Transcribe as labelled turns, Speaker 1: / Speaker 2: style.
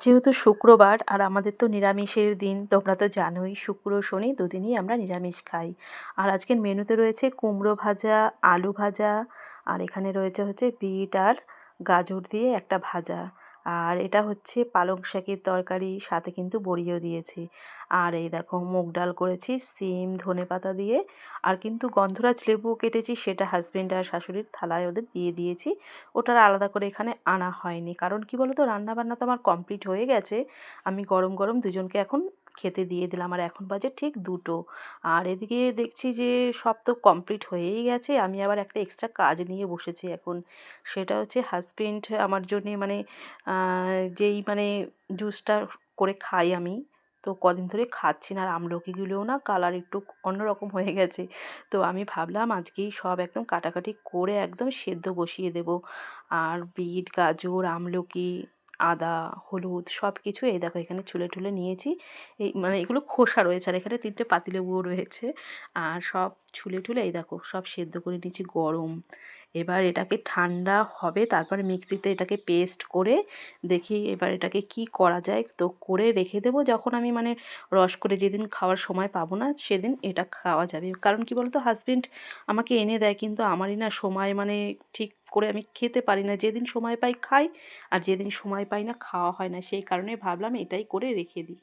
Speaker 1: যেহেতু শুক্রবার আর আমাদের তো নিরামিষের দিন, তোমরা তো জানোই শুক্র শনি দুদিনই আমরা নিরামিষ খাই। আর আজকের মেনুতে রয়েছে কুমড়ো ভাজা, আলু ভাজা, আর এখানে রয়েছে বিট আর গাজর দিয়ে একটা ভাজা। আর এটা হচ্ছে পালং শাকের তরকারি, সাথে কিন্তু বড়িও দিয়েছি। আর এই দেখো মুগ ডাল করেছি সিম ধনেপাতা দিয়ে। আর কিন্তু গন্ধরাজ লেবুও কেটেছি, সেটা হাজবেন্ড আর শাশুড়ির থালায় ওদের দিয়ে দিয়েছি। ওটার আলাদা করে এখানে আনা হয়নি, কারণ কি বলো তো, রান্নাবান্না তো আমার কমপ্লিট হয়ে গেছে। আমি গরম গরম দুজনকে এখন খেতে দিয়ে দিলাম, আর এখন বাজে ঠিক 2টো। আর এদিকে দেখছি যে সব তো কমপ্লিট হয়েই গেছে, আমি আবার একটা এক্সট্রা কাজ নিয়ে বসেছি এখন। সেটা হচ্ছে হাজবেন্ড আমার জন্যে মানে যেই মানে জুসটা করে খাই আমি, তো কদিন ধরে খাচ্ছি না। আর আমলকিগুলোও না কালার একটু অন্যরকম হয়ে গেছে। তো আমি ভাবলাম আজকেই সব একদম কাটাকাটি করে একদম সেদ্ধ বসিয়ে দেব। আর বিট গাজর আমলকি আদা হলুদ সব কিছু এই দেখো এখানে ছুলে টুলে নিয়েছি। এই মানে এগুলো খোসা রয়েছে, আর এখানে 3টে পাতিলেবুও রয়েছে। আর সব ছুলে টুলে এই দেখো সব সেদ্ধ করে নিয়েছি গরম। এবার এটাকে ঠান্ডা হবে, তারপরে মিক্সিতে এটাকে পেস্ট করে দেখি এবার এটাকে কি করা যায়। তো করে রেখে দেবো, যখন আমি মানে রস করে যেদিন খাওয়ার সময় পাবো না সেদিন এটা খাওয়া যাবে। কারণ কি বলতো, হাজবেন্ড আমাকে এনে দেয়, কিন্তু আমারই না সময় মানে ঠিক করে আমি খেতে পারি না। যেদিন সময় পাই খাই, আর যেদিন সময় পাই না খাওয়া হয় না। সেই কারণে ভাবলাম এটাই করে রেখে দিই।